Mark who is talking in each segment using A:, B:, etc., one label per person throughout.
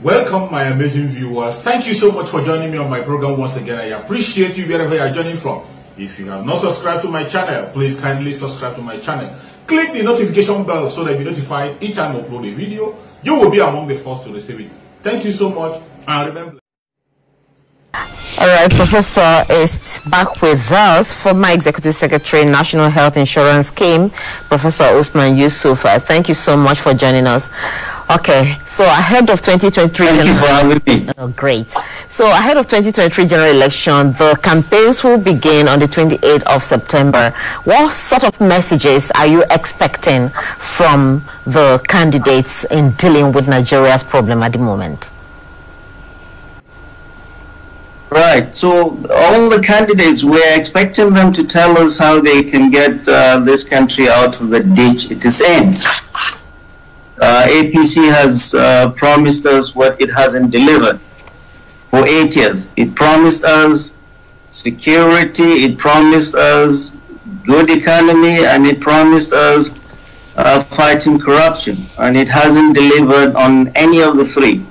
A: Welcome, my amazing viewers. Thank you so much for joining me on my program once again. I appreciate you wherever you are joining from. If you have not subscribed to my channel, please kindly subscribe to my channel. Click the notification bell so that you'll be notified each time I upload a video. You will be among the first to receive it. Thank you so much, and remember.
B: All right, Professor is back with us. Former Executive Secretary, National Health Insurance Scheme, Professor Usman Yusuf. Thank you so much for joining us. Okay, so ahead of 2023...
C: Thank you for having me.
B: Oh, great. So ahead of 2023 general election, the campaigns will begin on the 28th of September. What sort of messages are you expecting from the candidates in dealing with Nigeria's problem at the moment?
C: Right, so all the candidates, we're expecting them to tell us how they can get this country out of the ditch it is in. APC has promised us what it hasn't delivered for 8 years. It promised us security, it promised us good economy, and it promised us fighting corruption. And it hasn't delivered on any of the three.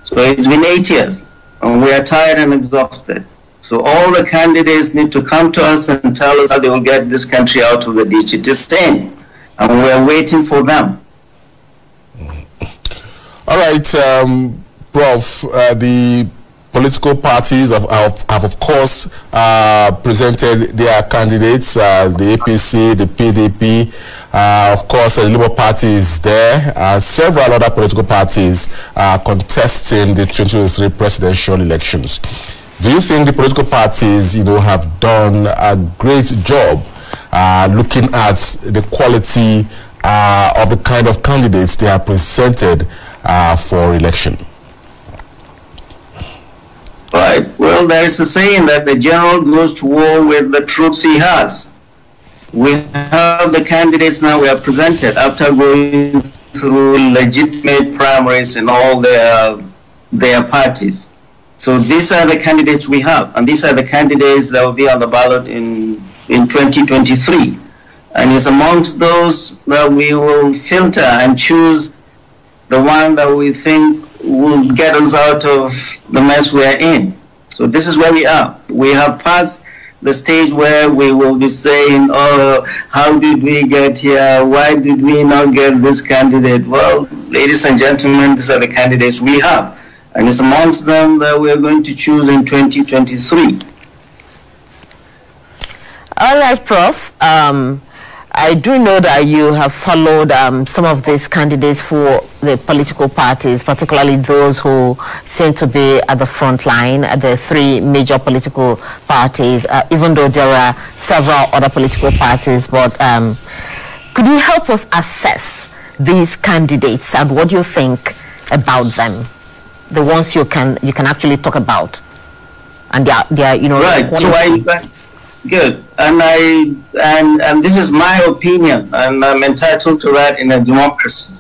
C: So it's been 8 years, and we are tired and exhausted. So all the candidates need to come to us and tell us how they will get this country out of the ditch it is in. And we are waiting for them.
D: All right, Prof, the political parties have of course presented their candidates, the APC, the PDP, of course the Labour Party is there, several other political parties are contesting the 2023 presidential elections. Do you think the political parties, have done a great job looking at the quality of the kind of candidates they have presented for election?
C: Right. Well, there is a saying that the general goes to war with the troops he has. We have the candidates now we have presented after going through legitimate primaries in all their parties. So these are the candidates we have, and these are the candidates that will be on the ballot in 2023. And it's amongst those that we will filter and choose the one that we think will get us out of the mess we are in. So this is where we are. We have passed the stage where we will be saying, oh, how did we get here? Why did we not get this candidate? Well, ladies and gentlemen, these are the candidates we have. And it's amongst them that we are going to choose in 2023.
B: All right, Prof. I do know that you have followed some of these candidates for the political parties, particularly those who seem to be at the front line, at the three major political parties, even though there are several other political parties. But could you help us assess these candidates and what you think about them, the ones you can actually talk about, and they are
C: right? So good, and this is my opinion, and I'm entitled to that in a democracy.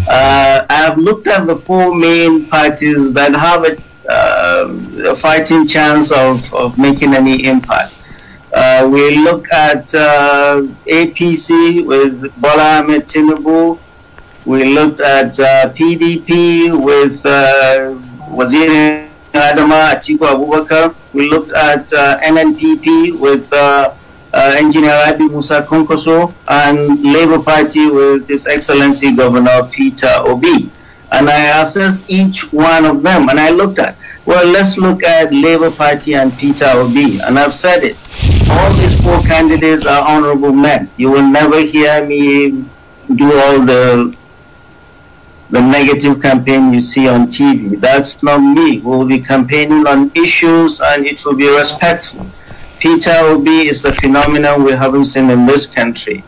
C: I have looked at the four main parties that have a fighting chance of making any impact. We look at APC with Bola Ahmed Tinubu. We looked at PDP with Waziri Adama Atiku Abubakar. We looked at NNPP with Engineer Abi Musa Konkoso, and Labour Party with His Excellency Governor Peter Obi. And I assessed each one of them, and I looked at, well, let's look at Labour Party and Peter Obi. And I've said it, all these four candidates are honorable men. You will never hear me do all the negative campaign you see on TV. That's not me. We'll be campaigning on issues, and it will be respectful. Peter Obi is a phenomenon we haven't seen in this country.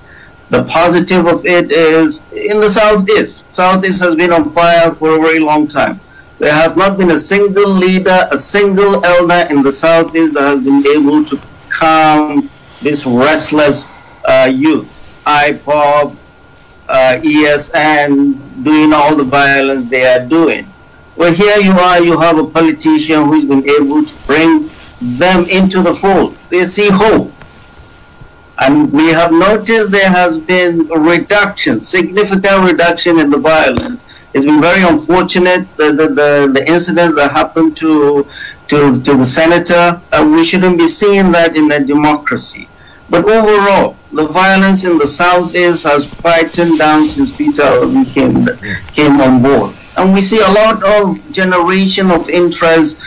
C: The positive of it is in the Southeast. Southeast has been on fire for a very long time. There has not been a single leader, a single elder in the Southeast that has been able to calm this restless youth. IPOB, ESN, doing all the violence they are doing. Well, here you are, you have a politician who's been able to bring them into the fold. They see hope. And we have noticed there has been a reduction, significant reduction in the violence. It's been very unfortunate, the incidents that happened to the senator. We shouldn't be seeing that in a democracy. But overall, the violence in the southeast has quietened down since Peter Obi came on board. And we see a lot of generation of interest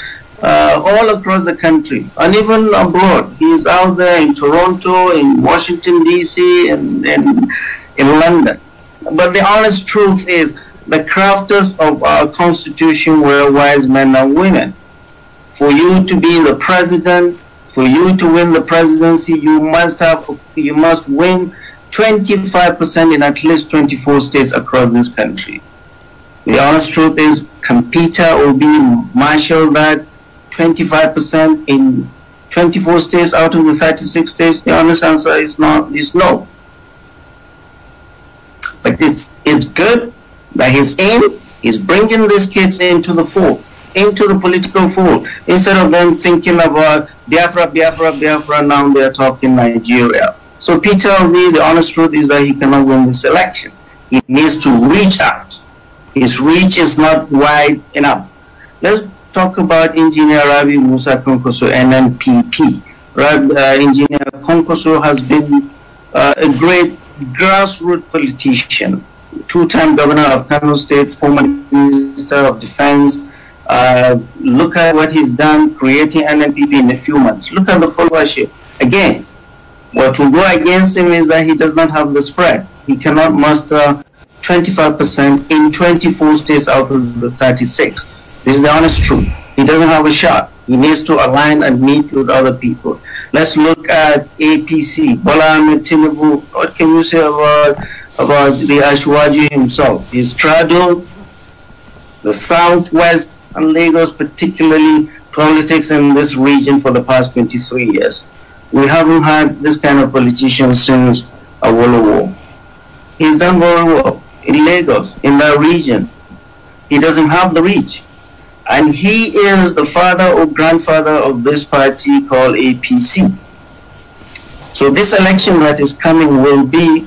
C: all across the country and even abroad. He's out there in Toronto, in Washington, D.C., and in London. But the honest truth is the crafters of our Constitution were wise men and women. For you to be the president, for you to win the presidency, you must win 25% in at least 24 states across this country. The honest truth is, can Peter Obi marshal that 25% in 24 states out of the 36 states? The honest answer is no. But it's good that he's bringing these kids into the fold, into the political fold. Instead of them thinking about Biafra, now they're talking Nigeria. So Peter Obi, the honest truth is that he cannot win this election. He needs to reach out. His reach is not wide enough. Let's talk about Engineer Rabi Musa Kwankwaso, NNPP. Engineer Kwankwaso has been a great grassroots politician, two-time governor of Kano State, former Minister of Defense. Look at what he's done, creating NNPP in a few months. Look at the followership. Again, what will go against him is that he does not have the spread. He cannot muster 25% in 24 states out of the 36. This is the honest truth. He doesn't have a shot. He needs to align and meet with other people. Let's look at APC. Bola Ahmed Tinubu. What can you say about the Ashwaji himself? He's straddled the southwest and Lagos, particularly politics in this region for the past 23 years. We haven't had this kind of politician since Awolowo. He's done very well in Lagos, in that region. He doesn't have the reach. And he is the father or grandfather of this party called APC. So this election that is coming will be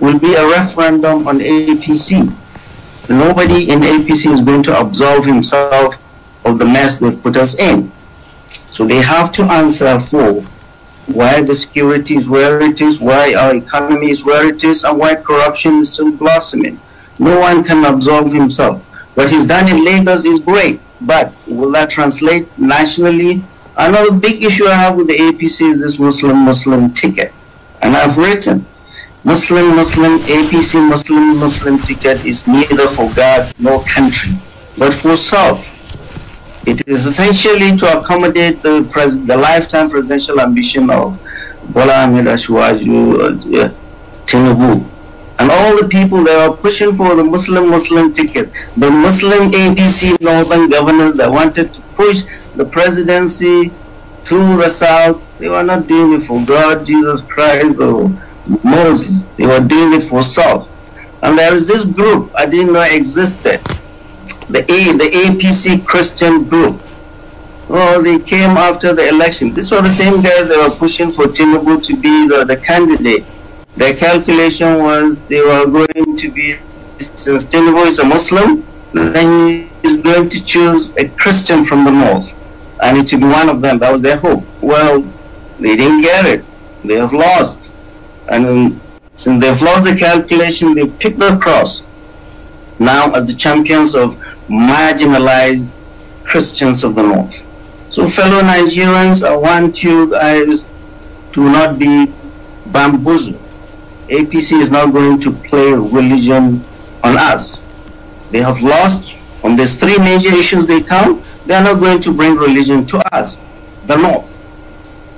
C: a referendum on APC. Nobody in APC is going to absolve himself of the mess they've put us in. So they have to answer for why the security is where it is, why our economy is where it is, and why corruption is still blossoming. No one can absolve himself. What he's done in Lagos is great, but will that translate nationally? Another big issue I have with the APC is this Muslim ticket. And I've written, Muslim, APC Muslim ticket is neither for God nor country, but for self. It is essentially to accommodate the lifetime presidential ambition of Bola Ahmed Ashwaju Tinubu. And all the people that are pushing for the Muslim ticket, the Muslim APC northern governors that wanted to push the presidency through the south, they were not doing it for God, Jesus Christ, or Moses. They were doing it for self. And there is this group I didn't know existed, the APC Christian group. Well, they came after the election. These were the same guys that were pushing for Tinubu to be the candidate. Their calculation was they were going to be, since Tinubu is a Muslim, then he's going to choose a Christian from the north, and it should be one of them. That was their hope. Well, they didn't get it. They have lost. And since they've lost the calculation, they picked the cross now as the champions of marginalized Christians of the north. So fellow Nigerians, I want you guys to not be bamboozled. APC is not going to play religion on us. They have lost on these three major issues they count. They are not going to bring religion to us. The north,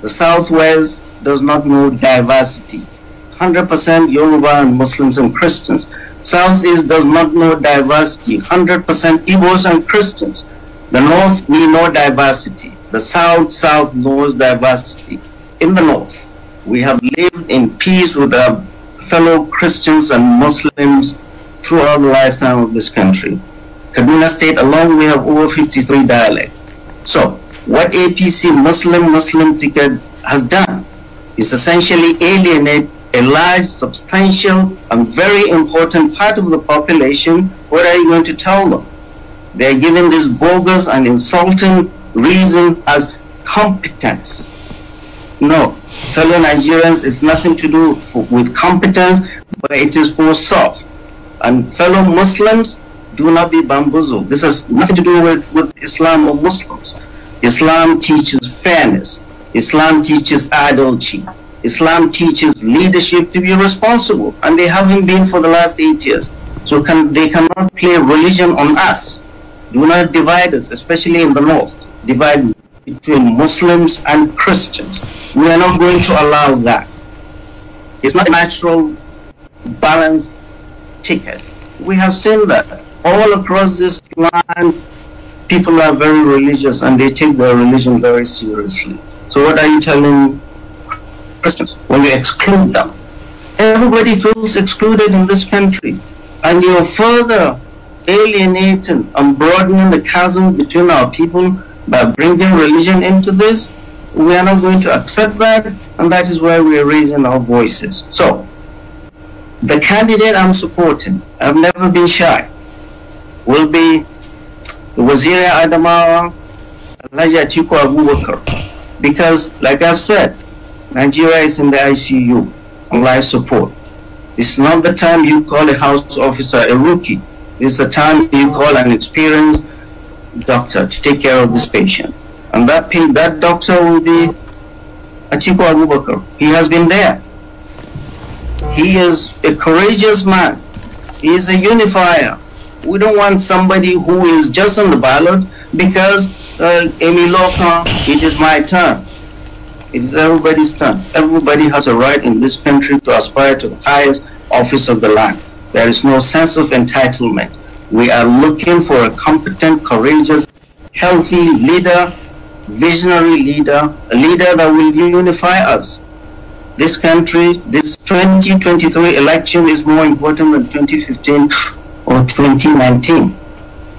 C: the southwest does not know diversity. 100% Yoruba and Muslims and Christians. Southeast does not know diversity. 100% Igbos and Christians. The north, we know diversity. The south knows diversity. In the north, we have lived in peace with our fellow Christians and Muslims throughout the lifetime of this country. Kaduna State alone, we have over 53 dialects. So what APC Muslim ticket has done is essentially alienate a large, substantial, and very important part of the population. What are you going to tell them? They are given this bogus and insulting reason as competence. No, fellow Nigerians, it's nothing to do with competence, but it is for soft. And fellow Muslims, do not be bamboozled. This has nothing to do with Islam or Muslims. Islam teaches fairness. Islam teaches adultery. Islam teaches leadership to be responsible, and they haven't been for the last 8 years. So they cannot play religion on us. Do not divide us, especially in the north. Divide between Muslims and Christians. We are not going to allow that. It's not a natural, balanced ticket. We have seen that all across this land. People are very religious and they take their religion very seriously. So what are you telling Christians when you exclude them? Everybody feels excluded in this country, and you're further alienating and broadening the chasm between our people by bringing religion into this. We are not going to accept that, and that is why we are raising our voices. So the candidate I'm supporting, I've never been shy, will be the Waziri Adamawa, Alhaji Atiku Abubakar, because like I've said, Nigeria is in the ICU on life support. It's not the time you call a house officer a rookie. It's the time you call an experienced doctor to take care of this patient. And that doctor will be Atiku Abubakar. He has been there. He is a courageous man. He is a unifier. We don't want somebody who is just on the ballot because Amy Lokan, it is my turn. It is everybody's turn. Everybody has a right in this country to aspire to the highest office of the land. There is no sense of entitlement. We are looking for a competent, courageous, healthy leader, visionary leader, a leader that will unify us. This country, this 2023 election is more important than 2015 or 2019.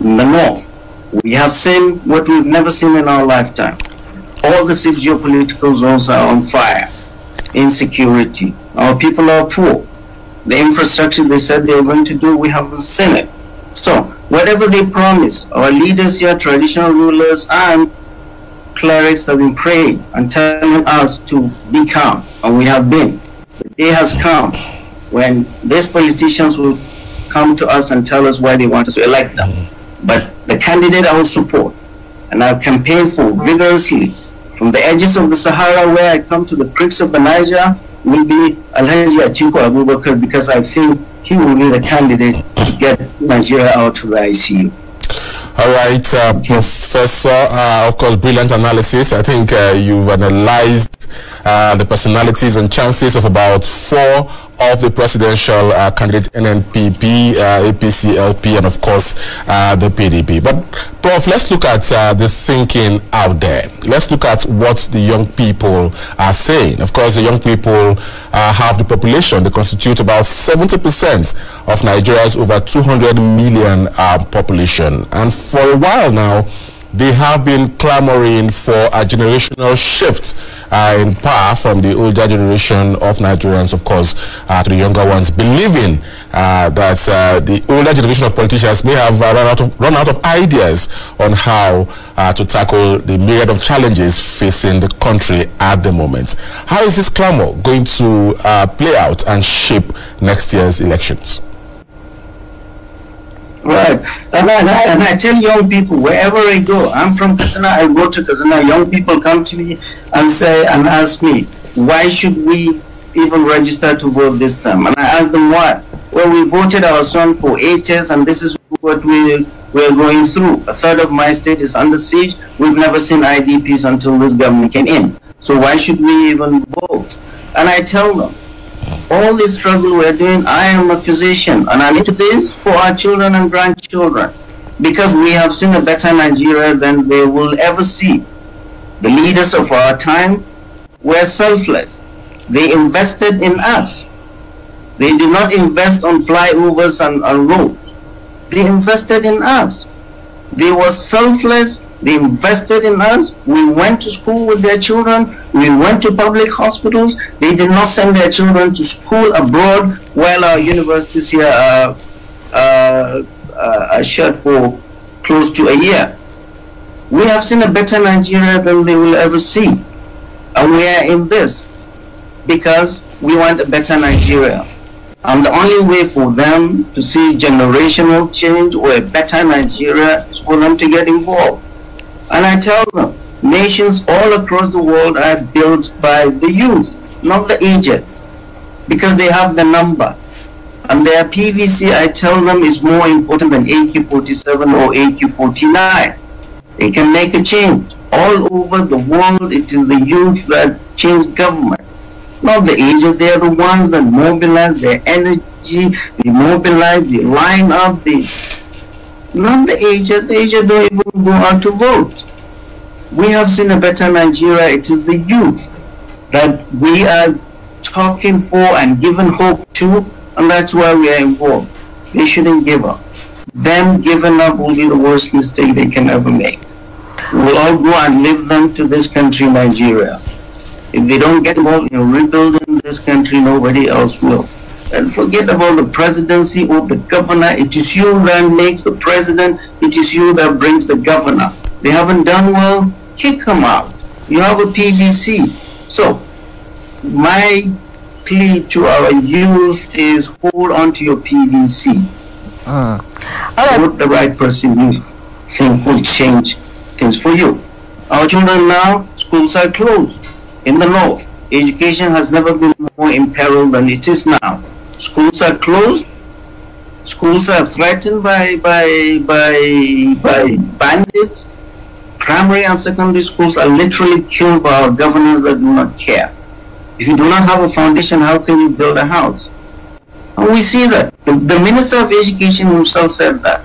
C: In the north, we have seen what we've never seen in our lifetime. All the 6 geopolitical zones are on fire. Insecurity. Our people are poor. The infrastructure they said they were going to do, we haven't seen it. So, whatever they promise, our leaders here, traditional rulers and clerics have been praying and telling us to be calm, and we have been. The day has come when these politicians will come to us and tell us why they want us to elect them. But the candidate I will support and I'll campaign for vigorously from the edges of the Sahara where I come to the creeks of the Niger will be Alhaji Atiku Abubakar, because I think he will be the candidate to get Nigeria out of the ICU.
D: All right, Professor, of course, brilliant analysis. I think you've analyzed the personalities and chances of about 4 of the presidential candidates, NNPP, APC, LP, and of course the PDP. But Prof, let's look at the thinking out there. Let's look at what the young people are saying. Of course, the young people have the population. They constitute about 70% of Nigeria's over 200 million population. And for a while now, they have been clamoring for a generational shift in power from the older generation of Nigerians, of course, to the younger ones, believing that the older generation of politicians may have run out of ideas on how to tackle the myriad of challenges facing the country at the moment. How is this clamor going to play out and shape next year's elections?
C: Right, and I tell young people wherever I go, I'm from Katsina, I go to Katsina, young people come to me and say and ask me, why should we even register to vote this time? And I ask them why. Well, we voted our son for 8 years and this is what we're going through. A third of my state is under siege. We've never seen IDPs until this government came in. So why should we even vote? And I tell them, all this struggle we're doing, I am a physician and I'm into this for our children and grandchildren, because we have seen a better Nigeria than they will ever see. The leaders of our time were selfless. They invested in us. They did not invest on flyovers and roads. They invested in us. They were selfless. They invested in us. We went to school with their children. We went to public hospitals. They did not send their children to school abroad while our universities here are shut for close to a year. We have seen a better Nigeria than they will ever see. And we are in this because we want a better Nigeria. And the only way for them to see generational change or a better Nigeria is for them to get involved. And I tell them, nations all across the world are built by the youth, not the aged, because they have the number. And their PVC, I tell them, is more important than AK-47 or AK-49. They can make a change. All over the world, it is the youth that change government. Not the aged. They are the ones that mobilize their energy, they mobilize, they line up, not the aged. The aged don't even go out to vote. We have seen a better Nigeria. It is the youth that we are talking for and giving hope to, and that's why we are involved. They shouldn't give up. Them giving up will be the worst mistake they can ever make. We'll all go and leave them to this country, Nigeria. If they don't get involved in rebuilding this country, nobody else will. And forget about the presidency or the governor. It is you that makes the president. It is you that brings the governor. They haven't done well, kick them out. You have a PVC. So, my plea to our youth is hold on to your PVC. Vote the right person you think will change things for you. Our children now, schools are closed. In the north, education has never been more in peril than it is now. Schools are closed. Schools are threatened by bandits. Primary and secondary schools are literally killed by our governors that do not care. If you do not have a foundation, how can you build a house? And we see that. The Minister of Education himself said that.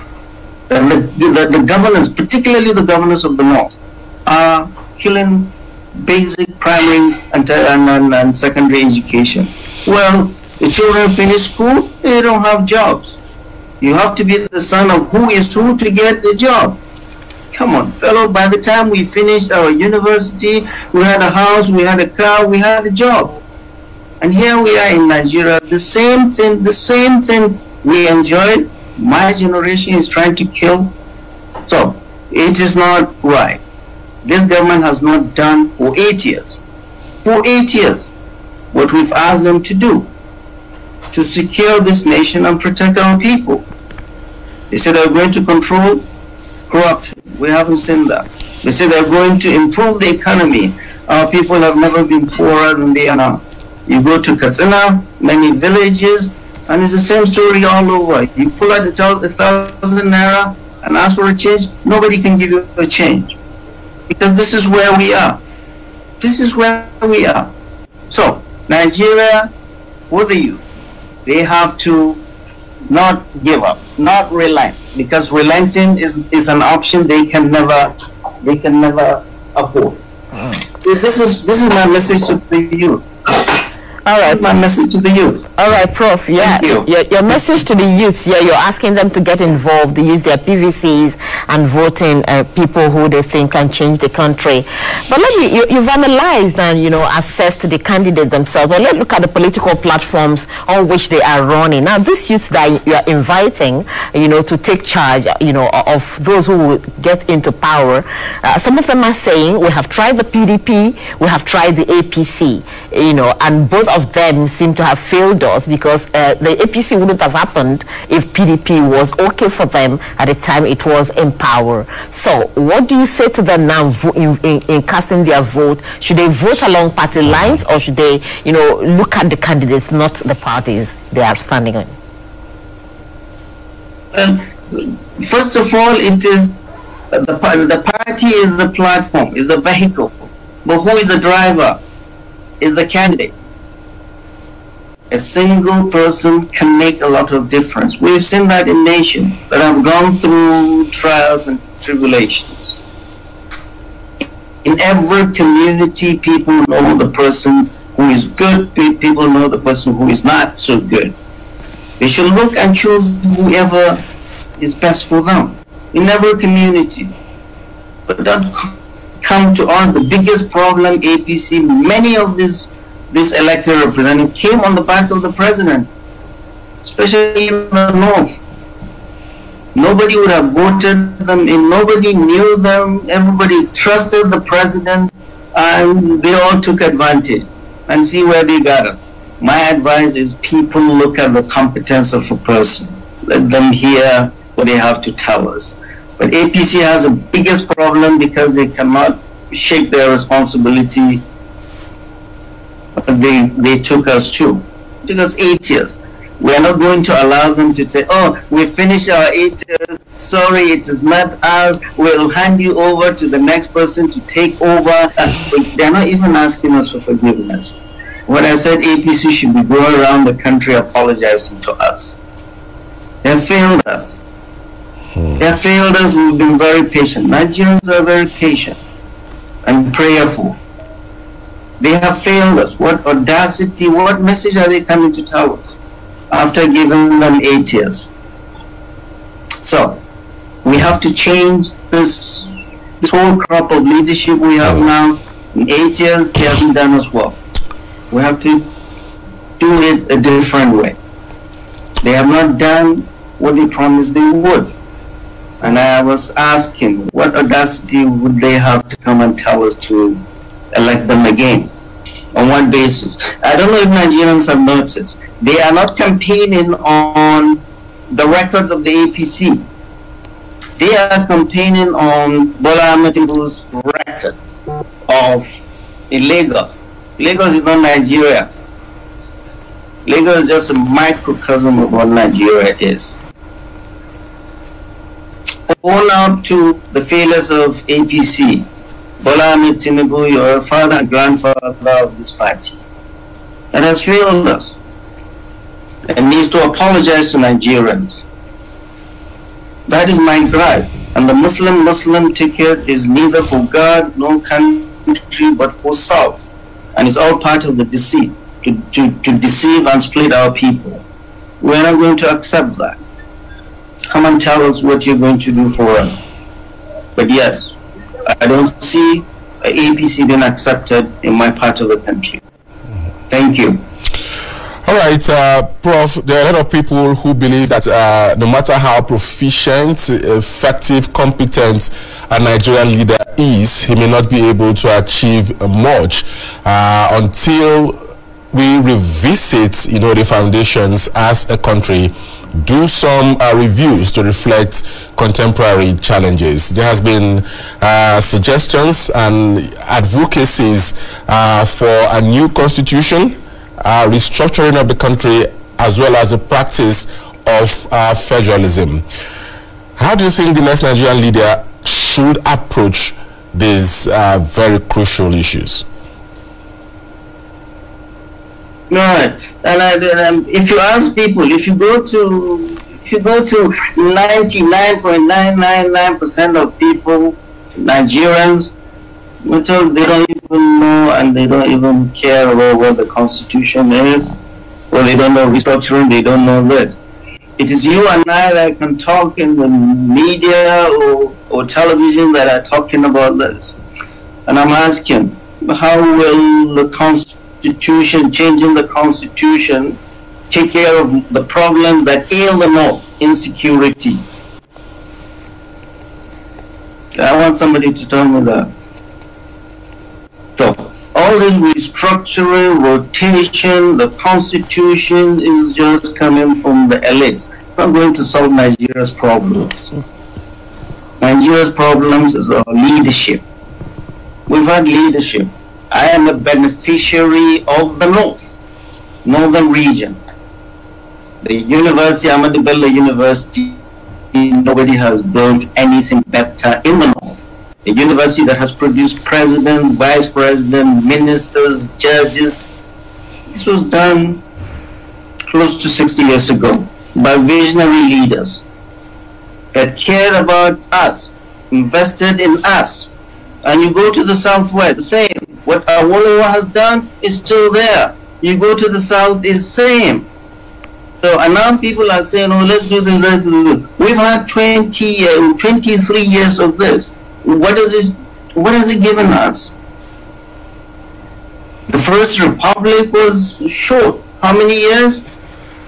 C: The governors, particularly the governors of the north, are killing basic primary and secondary education. Well, the children finish school, they don't have jobs. You have to be the son of who is who to get the job. Come on, fellow, by the time we finished our university, we had a house, we had a car, we had a job. And here we are in Nigeria, the same thing we enjoyed, my generation is trying to kill. So, it is not right. This government has not done for 8 years. For 8 years, what we've asked them to do, to secure this nation and protect our people. They said they're going to control corruption. We haven't seen that. They said they're going to improve the economy. Our people have never been poorer than they are now. You go to Katsina, many villages, and it's the same story all over. You pull out 1,000 naira and ask for a change, nobody can give you a change. Because this is where we are. This is where we are. So, Nigeria, for the youth, they have to not give up, not relent, because relenting is an option they can never afford. This is my message to the youth.
B: All right.
C: My message to the youth.
B: All right, Prof. Yeah, your message to the youths. Yeah, you're asking them to get involved, to use their PVCs and voting people who they think can change the country. But you've analyzed and assessed the candidate themselves. Well, let's look at the political platforms on which they are running. Now, these youths that you are inviting, to take charge, of those who will get into power. Some of them are saying we have tried the PDP, we have tried the APC, and both of them seem to have failed us because the APC wouldn't have happened if PDP was okay for them at the time it was in power. So what do you say to them now in casting their vote? Should they vote along party lines or should they, look at the candidates, not the parties they are standing on?
C: First of all, it is the party is the platform, is the vehicle. But who is the driver? Is the candidate. A single person can make a lot of difference. We've seen that in nations that have gone through trials and tribulations. In every community, people know the person who is good, people know the person who is not so good. They should look and choose whoever is best for them in every community. But don't come to us. The biggest problem, APC, many of these elected representatives came on the back of the president, especially in the north. Nobody would have voted them in, nobody knew them, everybody trusted the president, and they all took advantage. And see where they got it. My advice is people look at the competence of a person. Let them hear what they have to tell us. But APC has the biggest problem because they cannot shake their responsibility they took us to. It took us 8 years. We are not going to allow them to say, oh, we finished our 8 years, sorry, it is not us, we'll hand you over to the next person to take over. They're not even asking us for forgiveness. When I said APC should be going around the country apologizing to us. They have failed us. They have failed us. We've been very patient. Nigerians are very patient and prayerful. They have failed us. What audacity, what message are they coming to tell us after giving them 8 years? So, we have to change this whole crop of leadership we have now. In 8 years, they haven't done us well. We have to do it a different way. They have not done what they promised they would. And I was asking, what audacity would they have to come and tell us to elect them again? On what basis? I don't know if Nigerians have noticed. They are not campaigning on the record of the APC. They are campaigning on Bola Ahmed Tinubu's record of in Lagos. Lagos is not Nigeria. Lagos is just a microcosm of what Nigeria is. Own up to the failures of APC. Bola Ahmed Tinubu, your father and grandfather of this party, that has failed us and needs to apologize to Nigerians. That is my gripe. And the Muslim ticket is neither for God nor country but for self. And it's all part of the deceit, to deceive and split our people. We're not going to accept that. Come and tell us what you're going to do for us. But yes, I don't see APC being accepted in my part of the country. Thank you.
D: All right, Prof, there are a lot of people who believe that no matter how proficient, effective, competent a Nigerian leader is, he may not be able to achieve much until we revisit, the foundations as a country, do some reviews to reflect contemporary challenges. There has been suggestions and advocacies for a new constitution, restructuring of the country, as well as the practice of federalism. How do you think the next Nigerian leader should approach these very crucial issues?
C: Right, and if you ask people, if you go to 99.999% of people, Nigerians, they don't even know and they don't even care about what the Constitution is, or they don't know restructuring, they don't know this. It is you and I that can talk in the media or television that are talking about this. And I'm asking, how will the changing the Constitution, take care of the problems that ail the North, insecurity? I want somebody to tell me that. So, all this restructuring, rotation, the Constitution is just coming from the elites. It's not going to solve Nigeria's problems. Nigeria's problems is our leadership. We've had leadership. I am a beneficiary of the northern region. The University, Ahmadu Bello University, nobody has built anything better in the north. A university that has produced president, vice president, ministers, judges. This was done close to 60 years ago by visionary leaders that cared about us, invested in us. And you go to the southwest, the same. What Awolowo has done is still there. You go to the south, is same. So, and now people are saying, oh, let's do this, let's do this. We've had 23 years of this. What has it given us? The First Republic was short. How many years?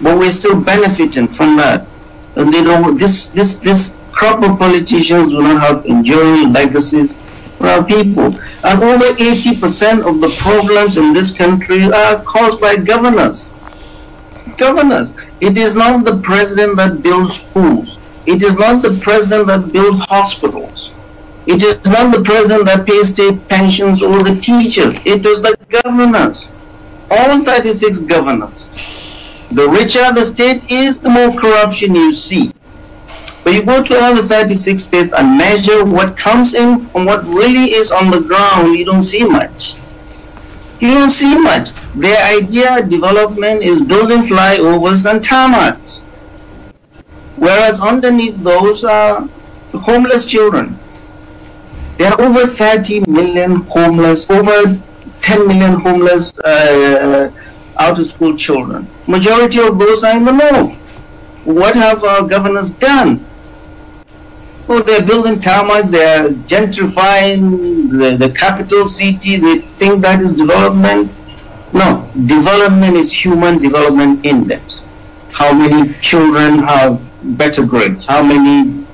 C: But we're still benefiting from that. And they don't, this crop of politicians will not have enduring legacies for our people. And over 80% of the problems in this country are caused by governors. Governors. It is not the president that builds schools. It is not the president that builds hospitals. It is not the president that pays state pensions or the teachers. It is the governors. All 36 governors. The richer the state is, the more corruption you see. But you go to all the 36 states and measure what comes in and what really is on the ground, you don't see much. You don't see much. Their idea of development is building flyovers and tarmacs. Whereas underneath those are homeless children. There are over 30 million homeless, over 10 million homeless out-of-school children. Majority of those are in the north. What have our governors done? Oh, they're building tarmacs, they're gentrifying the capital city, they think that is development. No, development is human development index. How many children have better grades? How many,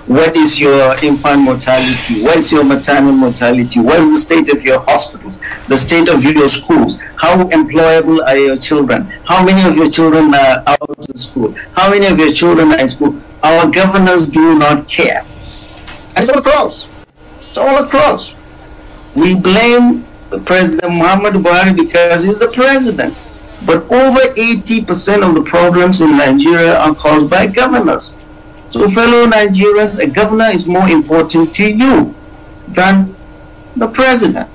C: what is your infant mortality? What is your maternal mortality? What is the state of your hospitals? The state of your schools? How employable are your children? How many of your children are out of school? How many of your children are in school? Our governors do not care. And it's all across. It's all across. We blame President Muhammad Buhari because he's the president. But over 80% of the problems in Nigeria are caused by governors. So fellow Nigerians, a governor is more important to you than the president.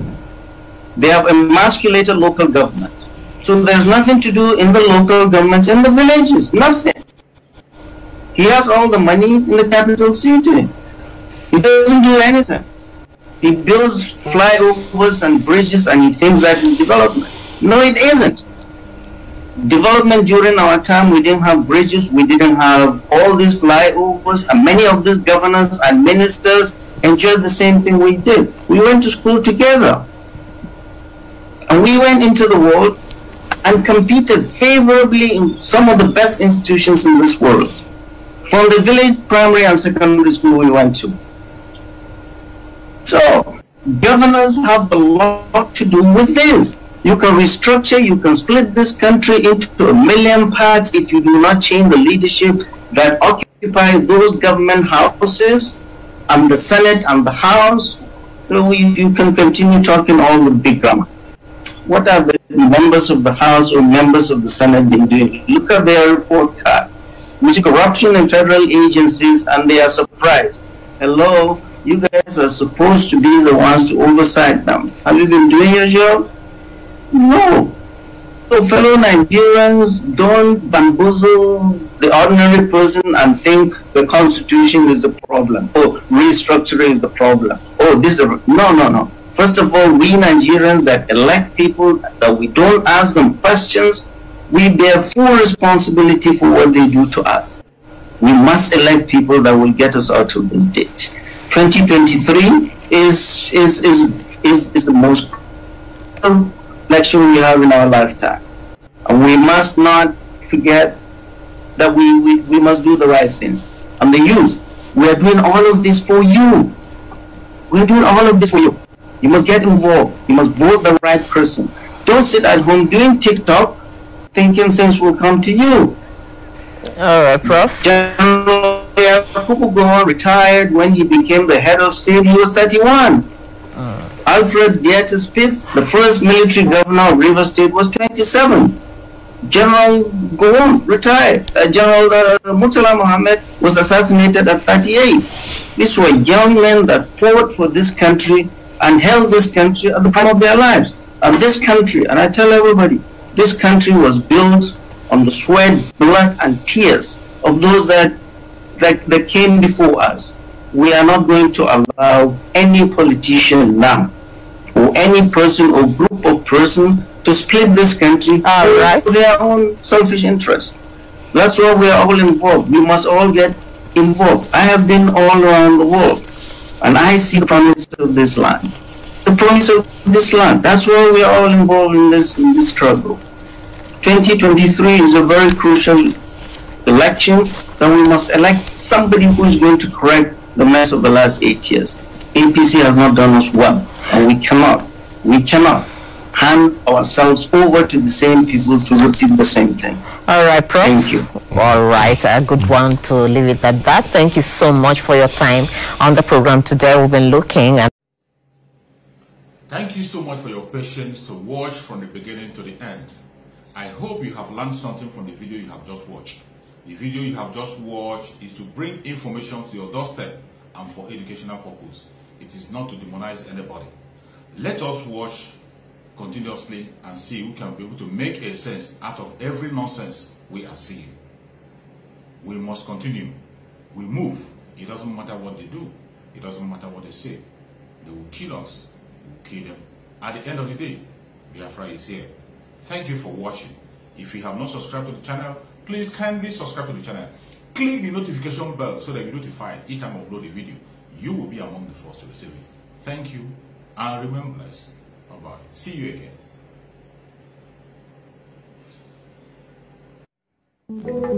C: They have emasculated local government. So there's nothing to do in the local governments in the villages. Nothing. He has all the money in the capital city. He doesn't do anything. He builds flyovers and bridges and he thinks that is development. No, it isn't. Development during our time, we didn't have bridges, we didn't have all these flyovers, and many of these governors and ministers enjoyed the same thing we did. We went to school together. And we went into the world and competed favorably in some of the best institutions in this world. From the village primary and secondary school we went to. So, governors have a lot to do with this. You can restructure, you can split this country into a million parts if you do not change the leadership that occupy those government houses and the Senate and the House. So you can continue talking all the big grammar. What are the members of the House or members of the Senate been doing? Look at their report card. We see corruption in federal agencies and they are surprised. Hello, you guys are supposed to be the ones to oversight them. Have you been doing your job? No. So fellow Nigerians, don't bamboozle the ordinary person and think the constitution is the problem. Oh, restructuring is the problem. Oh, this is the... No. First of all, we Nigerians that elect people, that we don't ask them questions, we bear full responsibility for what they do to us. We must elect people that will get us out of this ditch. 2023 is the most election we have in our lifetime. And we must not forget that we must do the right thing. And the youth, we are doing all of this for you. We are doing all of this for you. You must get involved. You must vote the right person. Don't sit at home doing TikTok thinking things will come to you.
B: All right, Prof.
C: General Yakubu retired when he became the head of state. He was 31. Alfred Diatis Pitt, the first military governor of Rivers State, was 27. General Gowon retired. General Murtala Mohammed was assassinated at 38. These were young men that fought for this country and held this country at the prime of their lives. And this country, and I tell everybody, this country was built on the sweat, blood, and tears of those that came before us. We are not going to allow any politician now, or any person or group of person, to split this country for their own selfish interest. That's why we are all involved. We must all get involved. I have been all around the world, and I see the promise of this land. The promise of this land. That's why we are all involved in this struggle. 2023 is a very crucial election, and we must elect somebody who is going to correct the mess of the last 8 years. APC has not done us well, and we cannot hand ourselves over to the same people to repeat the same thing.
B: All right, Prof.
C: Thank you.
B: All right, a good one to leave it at that. Thank you so much for your time on the program today. We've been looking at.
A: Thank you so much for your patience to watch from the beginning to the end. I hope you have learned something from the video you have just watched. The video you have just watched is to bring information to your doorstep and for educational purpose. It is not to demonize anybody. Let us watch continuously and see who can be able to make a sense out of every nonsense we are seeing. We must continue. We move. It doesn't matter what they do. It doesn't matter what they say. They will kill us. We will kill them. At the end of the day, Biafra is here. Thank you for watching. If you have not subscribed to the channel, please kindly subscribe to the channel. Click the notification bell so that you're notified each time I upload a video. You will be among the first to receive it. Thank you and remain blessed. Bye-bye. See you again.